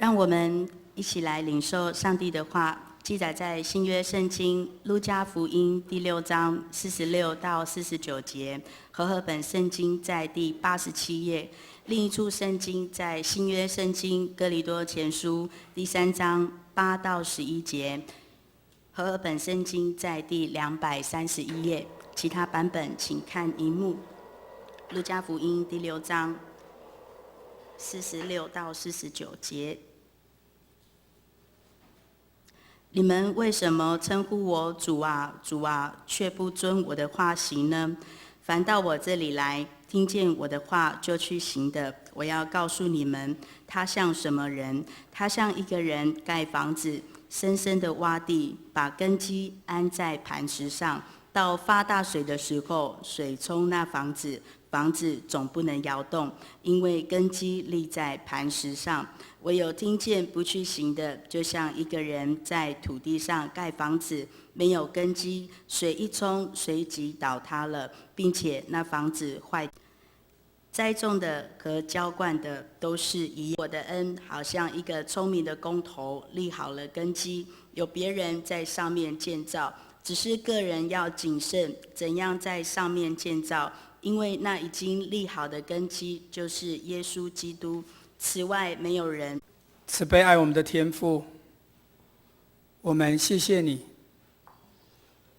让我们一起来领受上帝的话，记载在新约圣经路加福音第6章46到49节，和合本圣经在第87页。另一处圣经在新约圣经哥林多前书第3章8到11节，和合本圣经在第231页。其他版本请看荧幕。路加福音第6章46到49节。你们为什么称呼我主啊，主啊，却不遵我的话行呢？凡到我这里来，听见我的话就去行的，我要告诉你们，他像什么人？他像一个人盖房子，深深的挖地，把根基安在磐石上。到发大水的时候，水冲那房子，房子总不能摇动，因为根基立在磐石上。唯有听见不去行的，就像一个人在土地上盖房子，没有根基，水一冲，随即倒塌了，并且那房子坏。栽种的和浇灌的都是一样。我的恩好像一个聪明的工头，立好了根基，有别人在上面建造，只是个人要谨慎，怎样在上面建造，因为那已经立好的根基就是耶稣基督，此外没有人。慈悲爱我们的天父，我们谢谢你，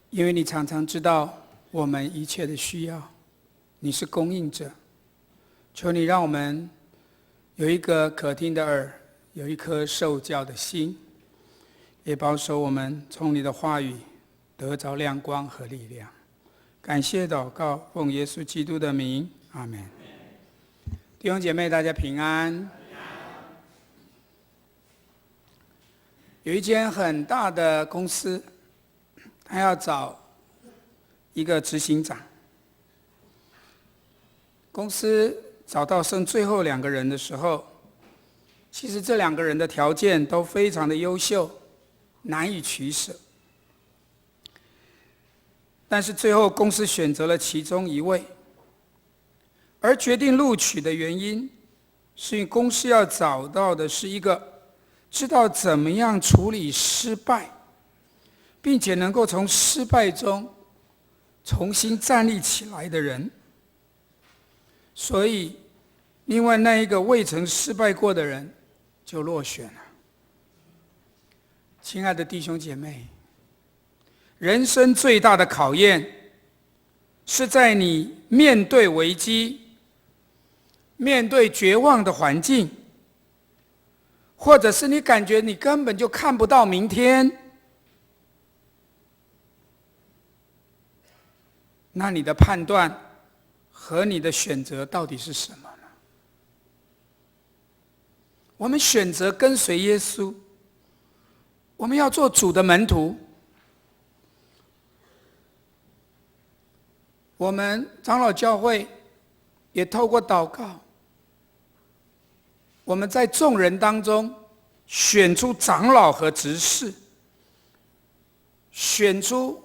因为你常常知道我们一切的需要，你是供应者。求你让我们有一个可听的耳，有一颗受教的心，也保守我们从你的话语得着亮光和力量。感谢祷告，奉耶稣基督的名，阿们。弟兄姐妹，大家平安。有一间很大的公司，他要找一个执行长。公司找到剩最后2个人的时候，其实这2个人的条件都非常的优秀，难以取舍。但是最后公司选择了其中1位，而决定录取的原因，是因为公司要找到的是一个知道怎么样处理失败，并且能够从失败中重新站立起来的人。所以另外那一个未曾失败过的人就落选了。亲爱的弟兄姐妹，人生最大的考验是在你面对危机，面对绝望的环境，或者是你感觉你根本就看不到明天，那你的判断和你的选择到底是什么呢？我们选择跟随耶稣，我们要做主的门徒。我们长老教会也透过祷告，我们在众人当中选出长老和执事，选出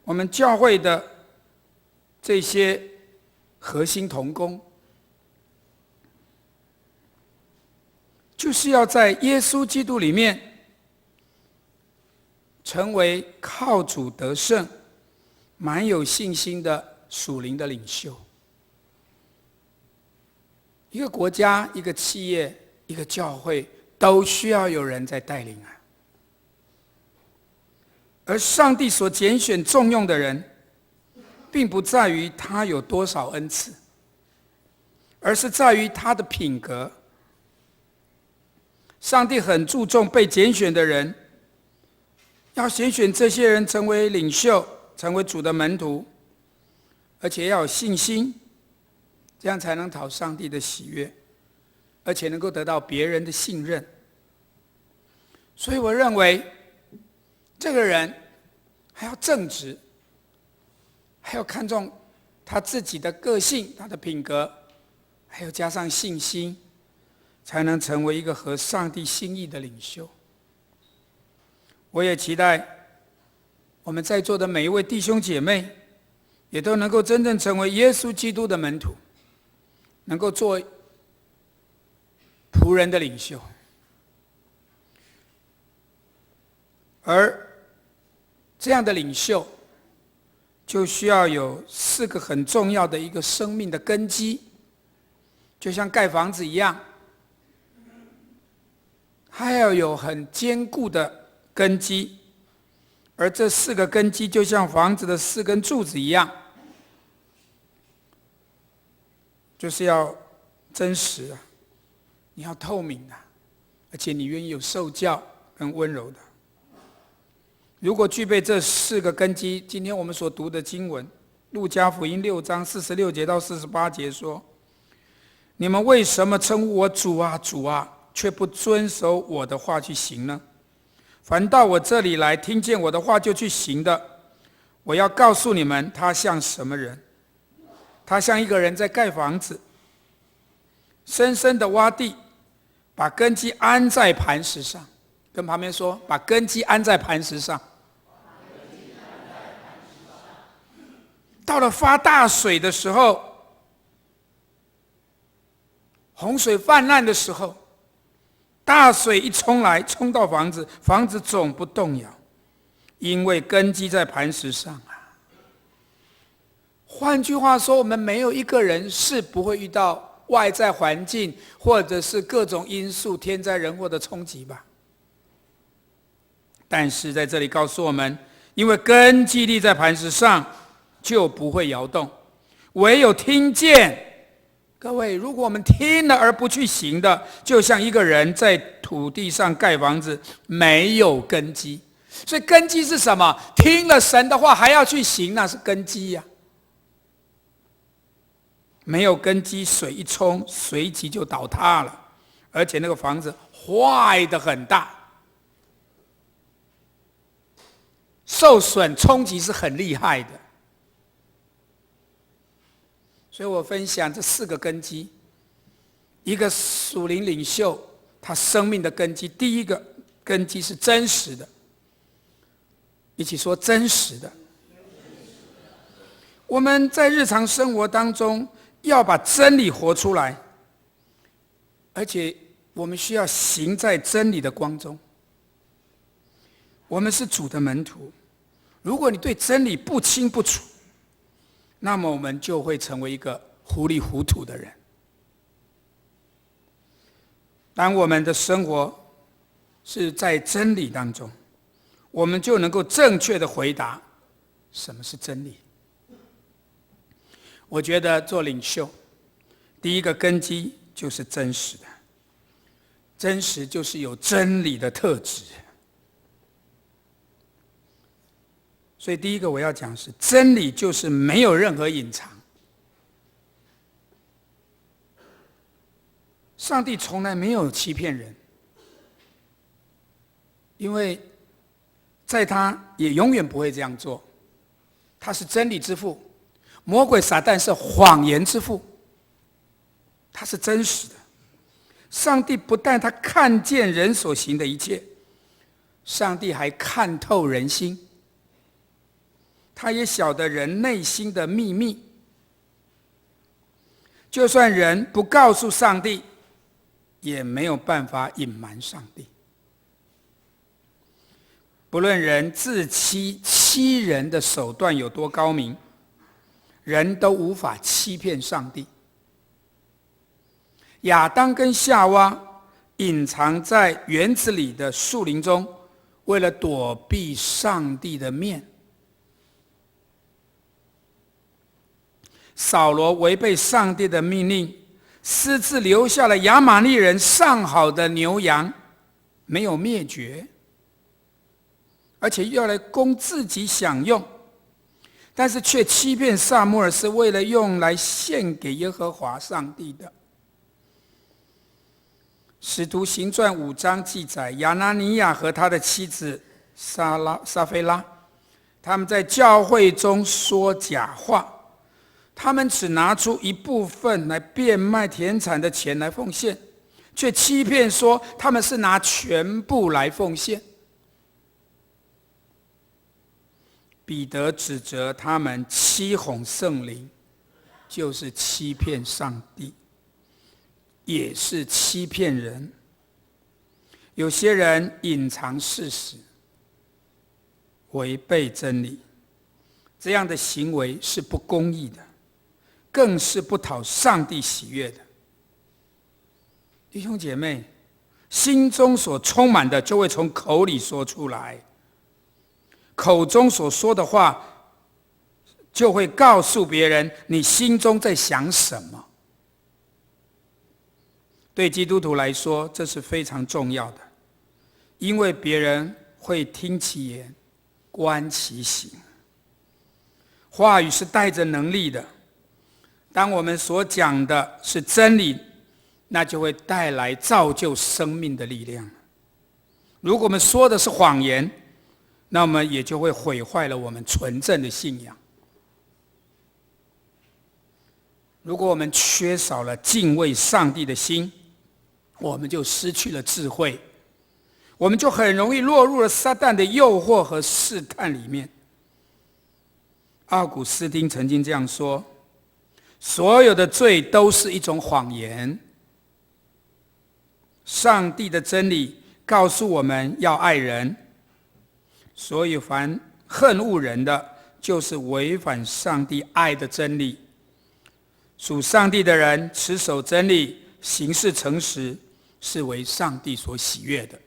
我们教会的这些核心同工，就是要在耶稣基督里面成为靠主得胜、蛮有信心的属灵的领袖。一个国家、一个企业、一个教会都需要有人在带领啊。而上帝所拣选重用的人，并不在于他有多少恩赐，而是在于他的品格。上帝很注重被拣选的人，要拣选这些人成为领袖，成为主的门徒，而且要有信心，这样才能讨上帝的喜悦，而且能够得到别人的信任。所以我认为这个人还要正直，还要看重他自己的个性、他的品格，还要加上信心，才能成为一个合上帝心意的领袖。我也期待我们在座的每一位弟兄姐妹，也都能够真正成为耶稣基督的门徒，能够做仆人的领袖，而这样的领袖就需要有4个很重要的一个生命的根基，就像盖房子一样，还要有很坚固的根基，而这4个根基就像房子的4根柱子一样，就是要真实啊，你要透明啊，而且你愿意有受教跟温柔的。如果具备这4个根基，今天我们所读的经文，路加福音6章46节到48节说：你们为什么称呼我主啊主啊，却不遵守我的话去行呢？凡到我这里来听见我的话就去行的，我要告诉你们，他像什么人？他像一个人在盖房子，深深的挖地，把根基安在磐石上。跟旁边说，把根基安在磐石上。到了发大水的时候，洪水泛滥的时候，大水一冲来，冲到房子，房子总不动摇，因为根基在磐石上啊。换句话说，我们没有一个人是不会遇到外在环境或者是各种因素、天灾人祸的冲击吧。但是在这里告诉我们，因为根基立在磐石上，就不会摇动。唯有听见，各位，如果我们听了而不去行的，就像一个人在土地上盖房子，没有根基。所以根基是什么？听了神的话还要去行，那是根基呀。没有根基，水一冲，随即就倒塌了，而且那个房子坏得很大，受损冲击是很厉害的。所以我分享这4个根基，一个属灵领袖他生命的根基，第一个根基是真实的，一起说真实的。我们在日常生活当中要把真理活出来，而且我们需要行在真理的光中。我们是主的门徒，如果你对真理不清不楚，那么我们就会成为一个糊里糊涂的人。当我们的生活是在真理当中，我们就能够正确的回答什么是真理。我觉得做领袖，第一个根基就是真实的，真实就是有真理的特质。所以第一个我要讲是，真理就是没有任何隐藏。上帝从来没有欺骗人，因为在他也永远不会这样做。他是真理之父，魔鬼撒旦是谎言之父，他是真实的。上帝不但他看见人所行的一切，上帝还看透人心，他也晓得人内心的秘密。就算人不告诉上帝，也没有办法隐瞒上帝。不论人自欺人的手段有多高明，人都无法欺骗上帝。亚当跟夏娃隐藏在园子里的树林中，为了躲避上帝的面。扫罗违背上帝的命令，私自留下了亚玛力人上好的牛羊，没有灭绝，而且要来供自己享用，但是却欺骗撒母耳是为了用来献给耶和华上帝的。使徒行传5章记载，亚拿尼亚和他的妻子撒非拉，他们在教会中说假话，他们只拿出一部分来变卖田产的钱来奉献，却欺骗说他们是拿全部来奉献。彼得指责他们欺哄圣灵，就是欺骗上帝，也是欺骗人。有些人隐藏事实，违背真理，这样的行为是不公义的，更是不讨上帝喜悦的。弟兄姐妹，心中所充满的就会从口里说出来，口中所说的话就会告诉别人你心中在想什么。对基督徒来说，这是非常重要的，因为别人会听其言，观其行。话语是带着能力的，当我们所讲的是真理，那就会带来造就生命的力量。如果我们说的是谎言，那么也就会毁坏了我们纯正的信仰。如果我们缺少了敬畏上帝的心，我们就失去了智慧，我们就很容易落入了撒旦的诱惑和试探里面。奥古斯丁曾经这样说：所有的罪都是一种谎言。上帝的真理告诉我们要爱人，所以凡恨恶人的，就是违反上帝爱的真理。属上帝的人持守真理，行事诚实，是为上帝所喜悦的。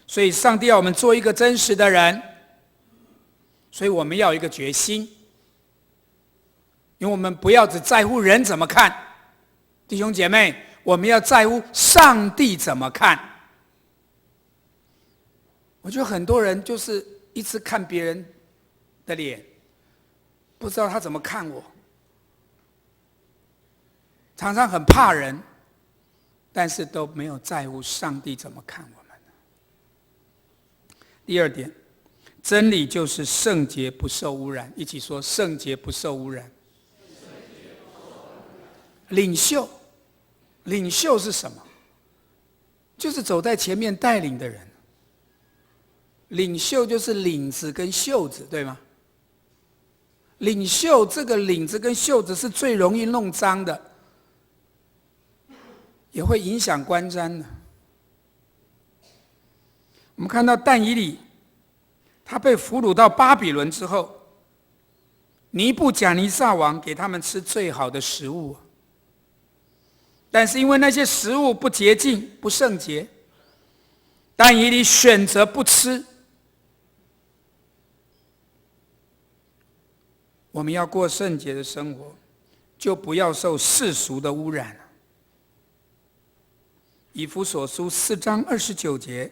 所以上帝要我们做一个真实的人，所以我们要有一个决心，因为我们不要只在乎人怎么看，弟兄姐妹，我们要在乎上帝怎么看。我觉得很多人就是一直看别人的脸，不知道他怎么看我，常常很怕人，但是都没有在乎上帝怎么看我们。第二点，真理就是圣洁不受污染。一起说，圣洁不受污染。领袖是什么？就是走在前面带领的人。领袖就是领子跟袖子，对吗？领袖这个领子跟袖子是最容易弄脏的，也会影响观瞻的。我们看到但以理，他被俘虏到巴比伦之后，尼布甲尼撒王给他们吃最好的食物，但是因为那些食物不洁净、不圣洁，但以理选择不吃。我们要过圣洁的生活，就不要受世俗的污染。以弗所书4章29节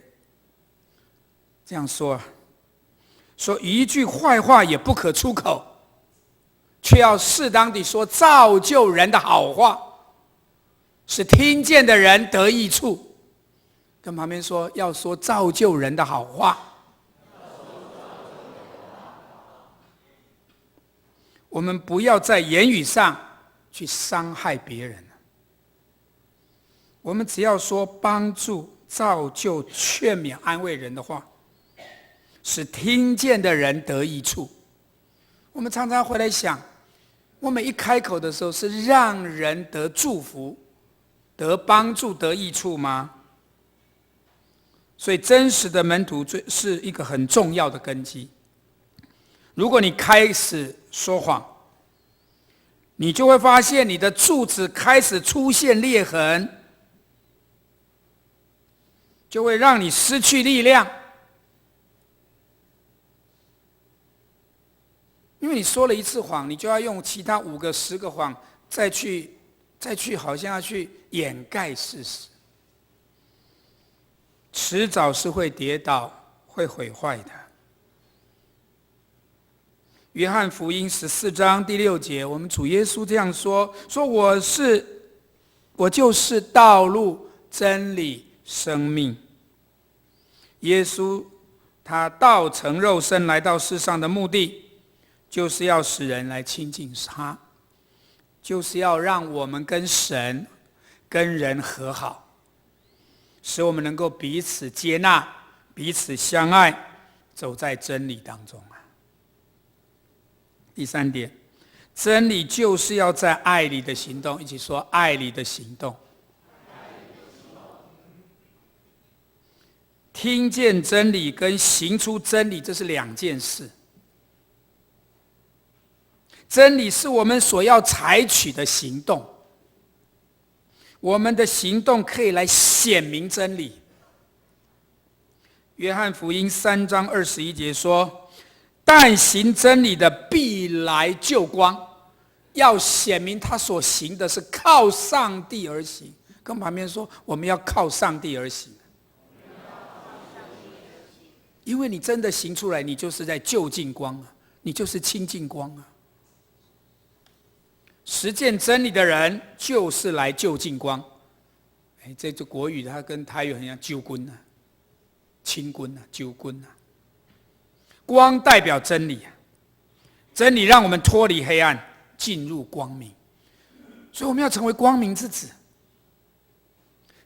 这样说，说一句坏话也不可出口，却要适当地说造就人的好话，使听见的人得益处。跟旁边说，要说造就人的好话。我们不要在言语上去伤害别人，我们只要说帮助、造就、劝勉、安慰人的话，使听见的人得益处。我们常常回来想，我们一开口的时候是让人得祝福、得帮助、得益处吗？所以真实的门徒是一个很重要的根基。如果你开始说谎，你就会发现你的柱子开始出现裂痕，就会让你失去力量。因为你说了一次谎，你就要用其他5个、10个谎再去好像要去掩盖事实，迟早是会跌倒、会毁坏的。约翰福音14章第6节，我们主耶稣这样说：我就是道路、真理、生命。耶稣他道成肉身来到世上的目的，就是要使人来亲近他，就是要让我们跟神、跟人和好，使我们能够彼此接纳、彼此相爱，走在真理当中。第3点，真理就是要在爱里的行动。一起说，爱里的行动。听见真理跟行出真理，这是两件事。真理是我们所要采取的行动，我们的行动可以来显明真理。约翰福音3章21节说：但行真理的必来救光。要显明他所行的是靠上帝而行。跟旁边说，我们要靠上帝而行。因为你真的行出来，你就是在就近光啊，你就是亲近光啊。实践真理的人就是来就近光。这就国语它跟台语很像，救君啊，亲君啊，救君啊。光代表真理啊，真理让我们脱离黑暗，进入光明。所以我们要成为光明之子。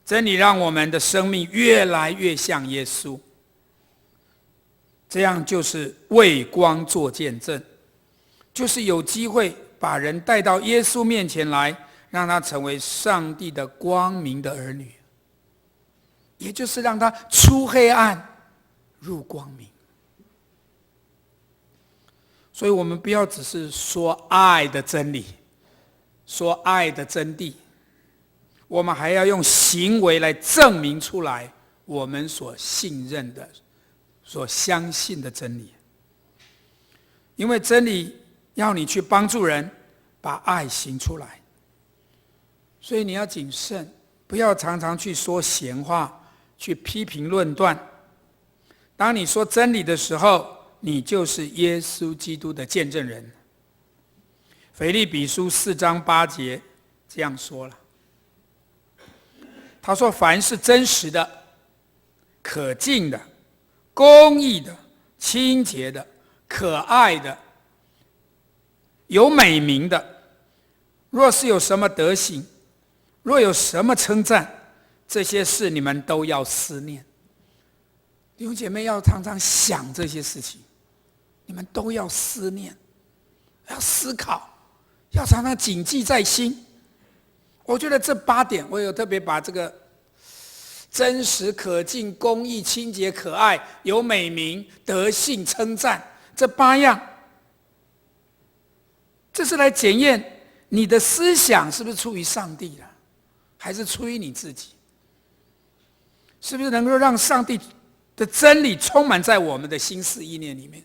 真理让我们的生命越来越像耶稣，这样就是为光做见证，就是有机会把人带到耶稣面前来，让他成为上帝的光明的儿女，也就是让他出黑暗入光明。所以我们不要只是说爱的真理，说爱的真谛，我们还要用行为来证明出来我们所信任的、所相信的真理。因为真理要你去帮助人，把爱行出来，所以你要谨慎，不要常常去说闲话，去批评论断。当你说真理的时候，你就是耶稣基督的见证人。腓立比书4章8节这样说了，他说：凡是真实的、可敬的、公义的、清洁的、可爱的、有美名的，若是有什么德行，若有什么称赞，这些事你们都要思念。弟兄姐妹要常常想这些事情，你们都要思念，要思考，要常常谨记在心。我觉得这8点，我有特别把这个真实、可敬、公义、清洁、可爱、有美名、德性、称赞，这8样，这是来检验你的思想是不是出于上帝的，还是出于你自己？是不是能够让上帝的真理充满在我们的心思意念里面，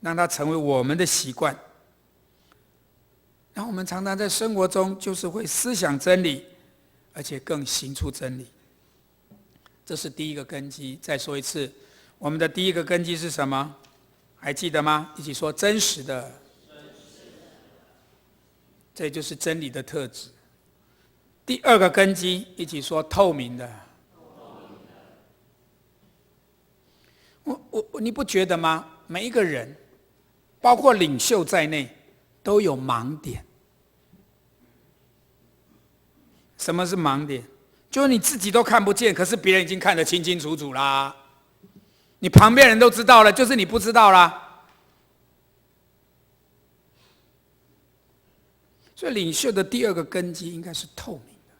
让它成为我们的习惯？然后我们常常在生活中就是会思想真理，而且更行出真理。这是第一个根基。再说一次，我们的第一个根基是什么？还记得吗？一起说：真实的。这就是真理的特质。第二个根基，一起说：透明的。你不觉得吗？每一个人，包括领袖在内，都有盲点。什么是盲点？就是你自己都看不见，可是别人已经看得清清楚楚啦。你旁边人都知道了，就是你不知道啦。所以领袖的第二个根基应该是透明的。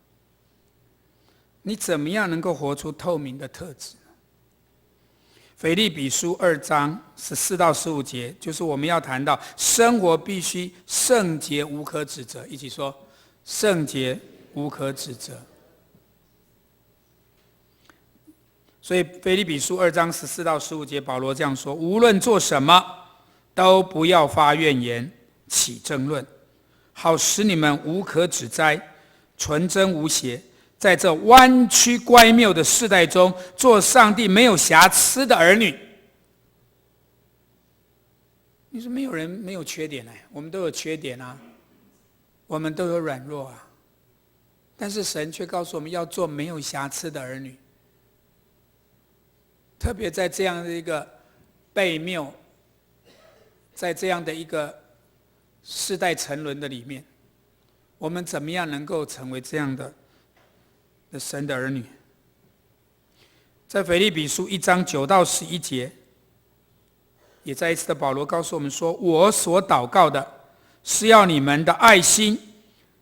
你怎么样能够活出透明的特质呢？腓立比书2章14到15节，就是我们要谈到生活必须圣洁无可指责。一起说：圣洁无可指责。所以腓立比书2章14到15节，保罗这样说：无论做什么，都不要发怨言，起争论，好使你们无可指摘，纯真无邪，在这弯曲乖谬的世代中，做上帝没有瑕疵的儿女。你说没有人没有缺点，我们都有缺点啊，我们都有软弱啊，但是神却告诉我们要做没有瑕疵的儿女。特别在这样的一个悖谬，在这样的一个世代沉沦的里面，我们怎么样能够成为这样的神的儿女？在腓立比书1章9到11节，也再一次的保罗告诉我们说：我所祷告的是要你们的爱心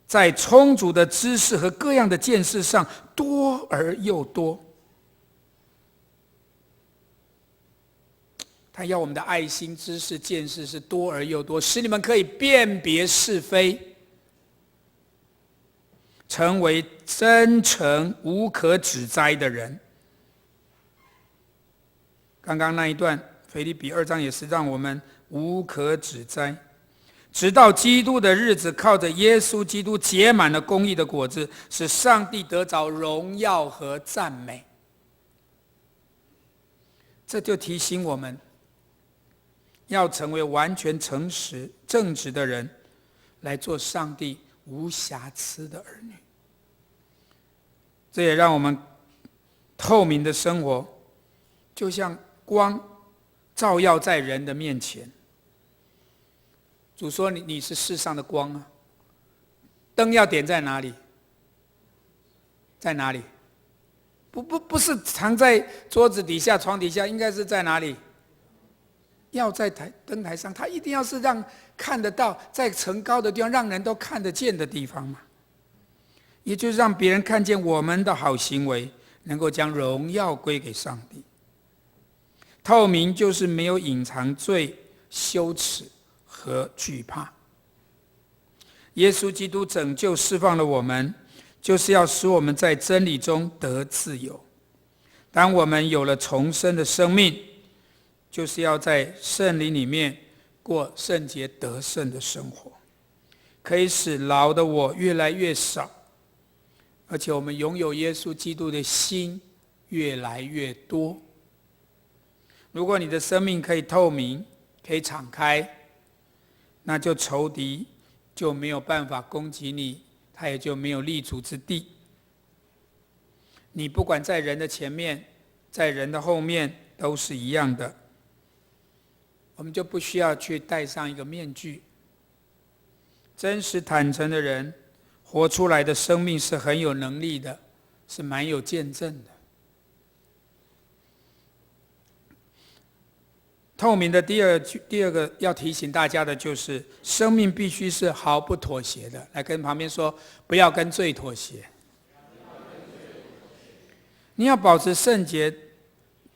在充足的知识和各样的见识上多而又多。他要我们的爱心、知识、见识是多而又多，使你们可以辨别是非，成为真诚无可指摘的人。刚刚那一段腓立比2章也是让我们无可指摘，直到基督的日子，靠着耶稣基督结满了公义的果子，使上帝得着荣耀和赞美。这就提醒我们要成为完全诚实正直的人，来做上帝无瑕疵的儿女。这也让我们透明的生活就像光照耀在人的面前。主说你是世上的光啊，灯要点在哪里？在哪里？不是藏在桌子底下、床底下，应该是在哪里？要在灯台上，它一定要是让看得到，在层高的地方，让人都看得见的地方嘛。也就是让别人看见我们的好行为，能够将荣耀归给上帝。透明就是没有隐藏罪、羞耻和惧怕。耶稣基督拯救释放了我们，就是要使我们在真理中得自由。当我们有了重生的生命，就是要在圣灵里面过圣洁得胜的生活，可以使老的我越来越少，而且我们拥有耶稣基督的心越来越多。如果你的生命可以透明，可以敞开，那就仇敌就没有办法攻击你，他也就没有立足之地。你不管在人的前面，在人的后面，都是一样的。我们就不需要去戴上一个面具。真实坦诚的人，活出来的生命是很有能力的，是蛮有见证的。透明的第二个要提醒大家的就是，生命必须是毫不妥协的。来跟旁边说，不要跟罪妥协。你要保持圣洁，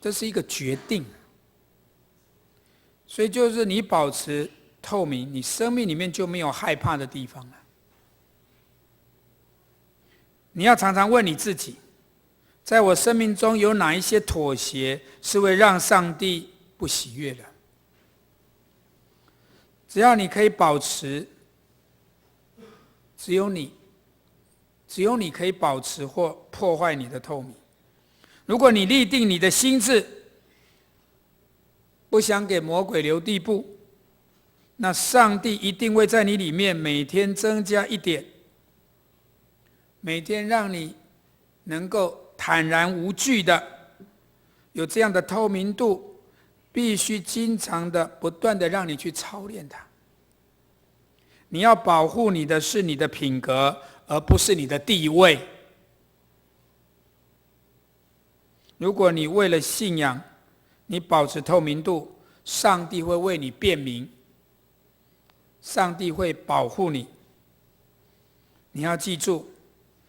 这是一个决定。所以就是你保持透明，你生命里面就没有害怕的地方了。你要常常问你自己，在我生命中有哪一些妥协是会让上帝不喜悦的？只要你可以保持，只有你可以保持或破坏你的透明。如果你立定你的心志，不想给魔鬼留地步，那上帝一定会在你里面每天增加一点，每天让你能够坦然无惧的有这样的透明度，必须经常的不断的让你去操练它。你要保护你的是你的品格，而不是你的地位。如果你为了信仰你保持透明度，上帝会为你辩明，上帝会保护你。你要记住，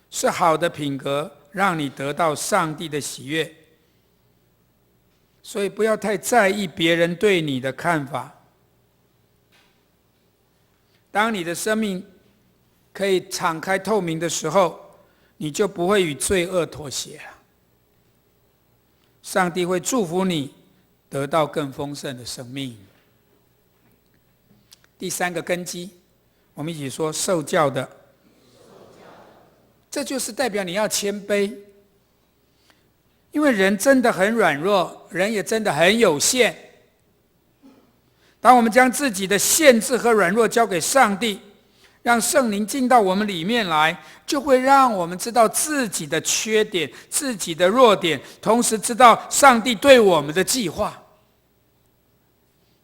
是好的品格让你得到上帝的喜悦，所以不要太在意别人对你的看法。当你的生命可以敞开透明的时候，你就不会与罪恶妥协了。上帝会祝福你得到更丰盛的生命。第三个根基，我们一起说受教的。这就是代表你要谦卑，因为人真的很软弱，人也真的很有限。当我们将自己的限制和软弱交给上帝，让圣灵进到我们里面来，就会让我们知道自己的缺点、自己的弱点，同时知道上帝对我们的计划，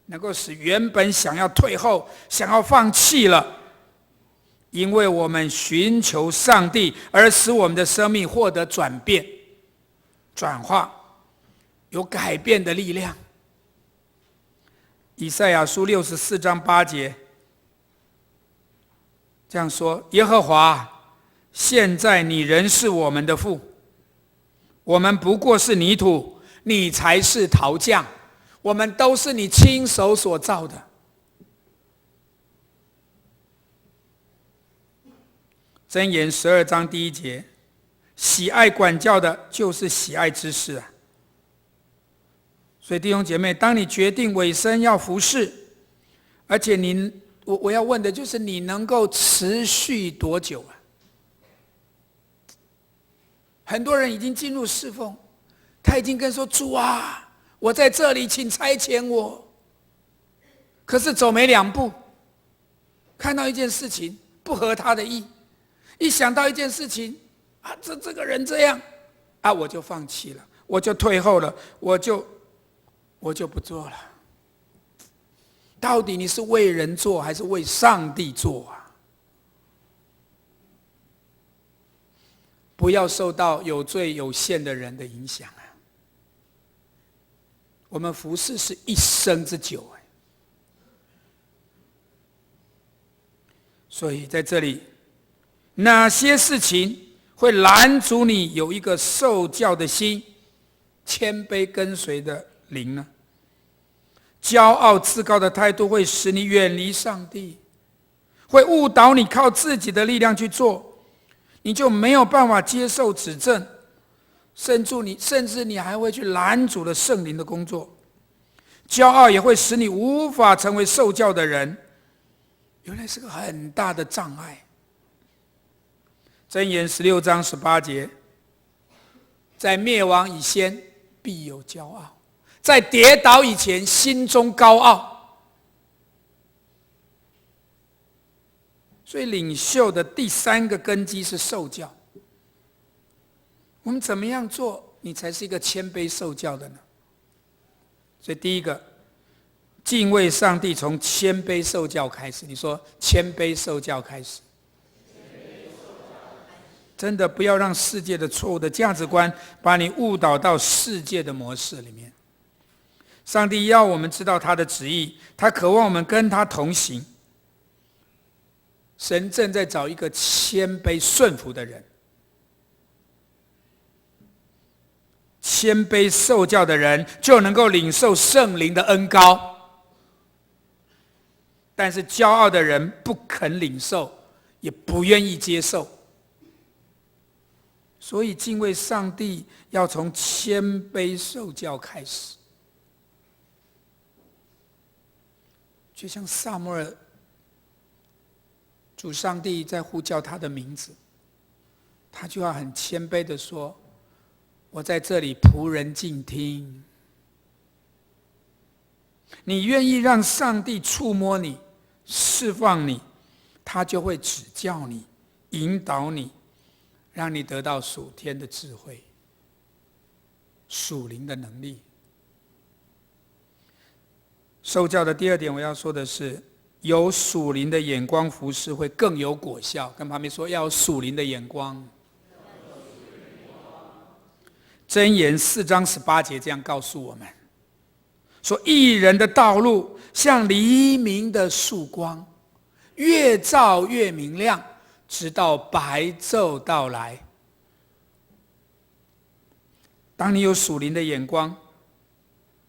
能够使原本想要退后、想要放弃了，因为我们寻求上帝，而使我们的生命获得转变、转化，有改变的力量。以赛亚书64章8节这样说：耶和华，现在你仍是我们的父，我们不过是泥土，你才是陶匠，我们都是你亲手所造的。箴言12章第1节，喜爱管教的，就是喜爱知识啊。所以弟兄姐妹，当你决定委身要服侍，而且我要问的就是你能够持续多久啊？很多人已经进入侍奉，他已经跟说主啊，我在这里，请差遣我。可是走没2步，看到一件事情不合他的意，一想到一件事情啊，这个人这样啊，我就放弃了，我就退后了，我就不做了。到底你是为人做还是为上帝做啊？不要受到有罪有限的人的影响啊！我们服事是一生之久哎。所以在这里，哪些事情会拦阻你有一个受教的心、谦卑跟随的灵呢？骄傲自高的态度会使你远离上帝，会误导你靠自己的力量去做，你就没有办法接受指正，甚至你还会去拦阻了圣灵的工作。骄傲也会使你无法成为受教的人，原来是个很大的障碍。箴言16章18节，在灭亡以先必有骄傲，在跌倒以前心中高傲。所以领袖的第3个根基是受教。我们怎么样做，你才是一个谦卑受教的呢？所以第一个，敬畏上帝从谦卑受教开始。你说谦卑受教开始，真的不要让世界的错误的价值观把你误导到世界的模式里面。上帝要我们知道他的旨意，他渴望我们跟他同行。神正在找一个谦卑顺服的人。谦卑受教的人就能够领受圣灵的恩膏，但是骄傲的人不肯领受，也不愿意接受。所以敬畏上帝要从谦卑受教开始。就像撒母耳，主上帝在呼叫他的名字，他就要很谦卑的说，我在这里仆人静听。你愿意让上帝触摸你，释放你，他就会指教你，引导你，让你得到属天的智慧，属灵的能力。受教的第2点我要说的是，有属灵的眼光服事会更有果效。跟旁边说，要有属灵的眼光。箴言4章18节这样告诉我们，说义人的道路像黎明的曙光，越照越明亮，直到白昼到来。当你有属灵的眼光，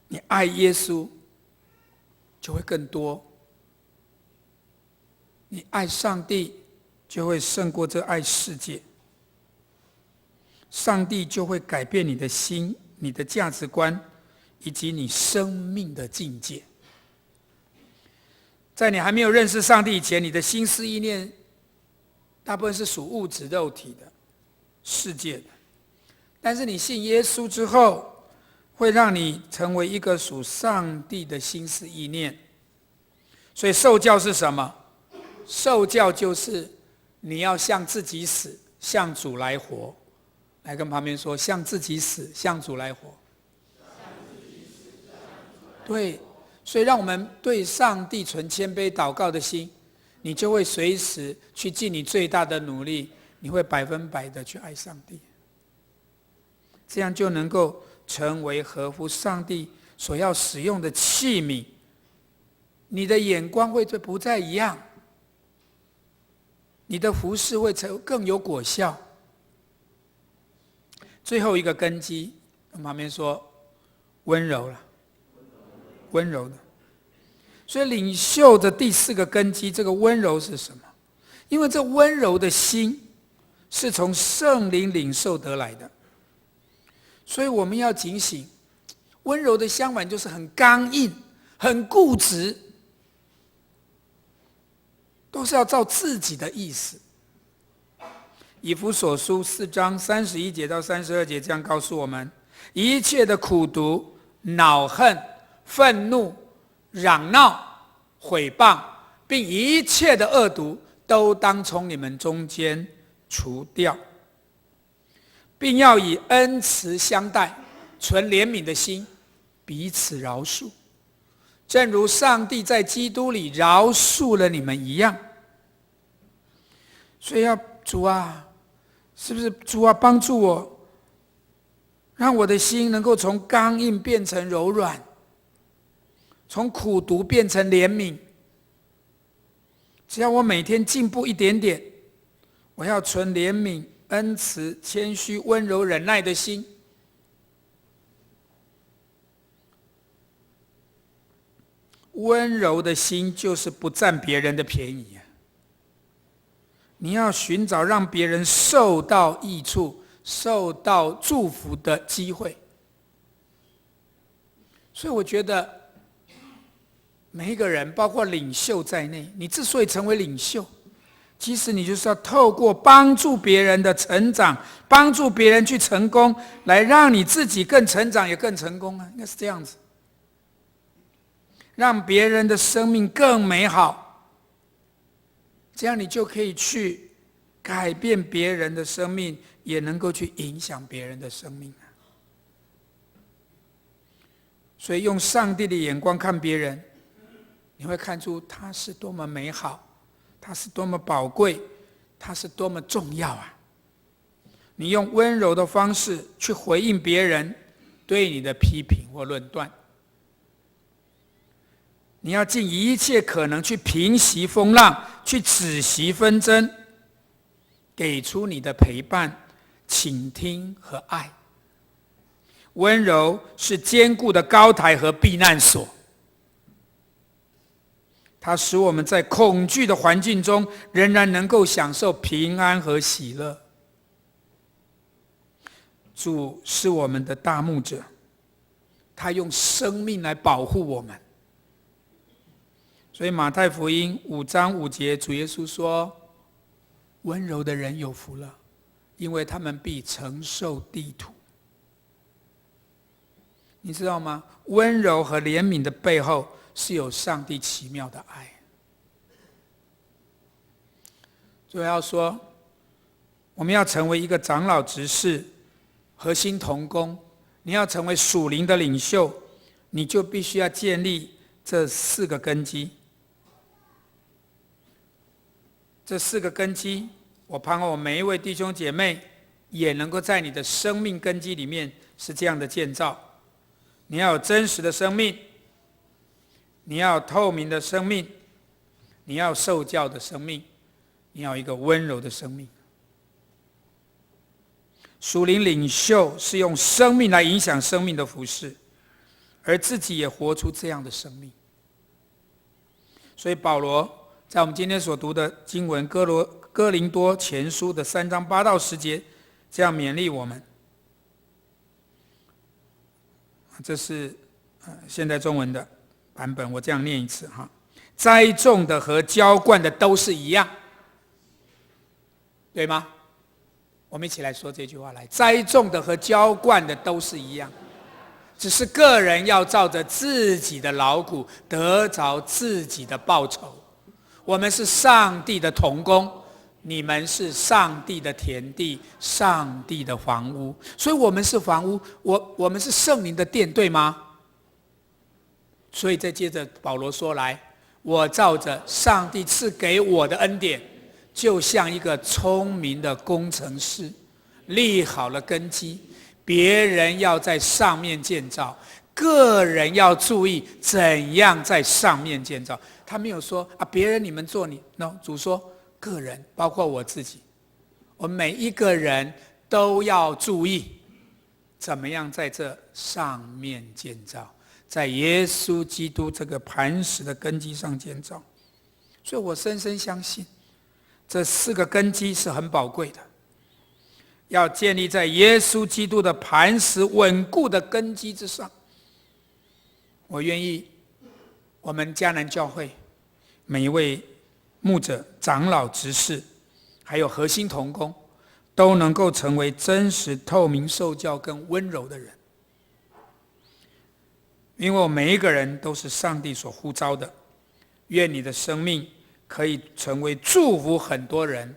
你爱耶稣就会更多，你爱上帝就会胜过这爱世界。上帝就会改变你的心、你的价值观以及你生命的境界。在你还没有认识上帝以前，你的心思意念大部分是属物质肉体的世界的，但是你信耶稣之后，会让你成为一个属上帝的心思意念。所以受教是什么？受教就是你要向自己死，向主来活。来跟旁边说，向自己死，向主来活。对，所以让我们对上帝存谦卑祷告的心，你就会随时去尽你最大的努力，你会100%的去爱上帝，这样就能够成为合乎上帝所要使用的器皿。你的眼光会不再一样，你的服事会更有果效。最后一个根基，跟旁边说温柔了。温柔的。所以领袖的第4个根基，这个温柔是什么？因为这温柔的心是从圣灵领受得来的，所以我们要警醒，温柔的相反就是很刚硬、很固执，都是要照自己的意思。以弗所书4章31节到32节这样告诉我们：一切的苦毒、恼恨、愤怒、嚷闹、毁谤，并一切的恶毒，都当从你们中间除掉，并要以恩慈相待，存怜悯的心，彼此饶恕，正如上帝在基督里饶恕了你们一样。所以要主啊，是不是主啊，帮助我，让我的心能够从刚硬变成柔软，从苦毒变成怜悯。只要我每天进步一点点，我要存怜悯、恩慈、谦虚、温柔、忍耐的心。温柔的心就是不占别人的便宜。你要寻找让别人受到益处、受到祝福的机会。所以我觉得每一个人，包括领袖在内，你之所以成为领袖，其实你就是要透过帮助别人的成长，帮助别人去成功，来让你自己更成长也更成功啊，应该是这样子，让别人的生命更美好，这样你就可以去改变别人的生命，也能够去影响别人的生命。所以用上帝的眼光看别人，你会看出他是多么美好，他是多么宝贵，他是多么重要啊！你用温柔的方式去回应别人对你的批评或论断，你要尽一切可能去平息风浪，去止息纷争，给出你的陪伴、倾听和爱。温柔是坚固的高台和避难所，它使我们在恐惧的环境中仍然能够享受平安和喜乐。主是我们的大牧者，他用生命来保护我们。所以马太福音5章5节，主耶稣说：温柔的人有福了，因为他们必承受地土。你知道吗？温柔和怜悯的背后是有上帝奇妙的爱。所以要说，我们要成为一个长老执事、核心同工，你要成为属灵的领袖，你就必须要建立这4个根基。这4个根基，我盼望我每一位弟兄姐妹也能够在你的生命根基里面是这样的建造。你要有真实的生命，你要有透明的生命，你要有受教的生命，你要有一个温柔的生命。属灵领袖是用生命来影响生命的服事，而自己也活出这样的生命。所以保罗在我们今天所读的经文哥林多前书的3章8到10节，这样勉励我们。这是现代中文的版本，我这样念一次哈：栽种的和浇灌的都是一样，对吗？我们一起来说这句话来：栽种的和浇灌的都是一样，只是个人要照着自己的劳苦得着自己的报酬。我们是上帝的同工，你们是上帝的田地，上帝的房屋。所以我们是房屋，我们是圣灵的殿，对吗？所以再接着保罗说来，我照着上帝赐给我的恩典，就像一个聪明的工程师，立好了根基，别人要在上面建造，个人要注意怎样在上面建造。他没有说别人你们做no， 主说个人，包括我自己，我们每一个人都要注意怎么样在这上面建造，在耶稣基督这个磐石的根基上建造。所以我深深相信，这4个根基是很宝贵的，要建立在耶稣基督的磐石稳固的根基之上。我愿意我们迦南教会每一位牧者、长老、执事，还有核心同工，都能够成为真实、透明、受教跟温柔的人。因为我们每一个人都是上帝所呼召的，愿你的生命可以成为祝福很多人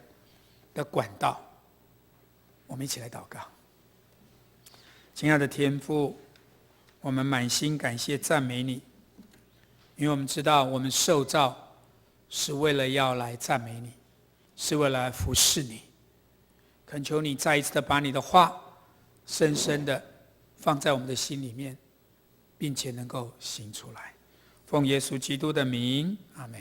的管道。我们一起来祷告。亲爱的天父，我们满心感谢赞美你，因为我们知道我们受造是为了要来赞美你，是为了来服侍你。恳求你再一次的把你的话深深的放在我们的心里面，并且能够行出来。奉耶稣基督的名，阿们。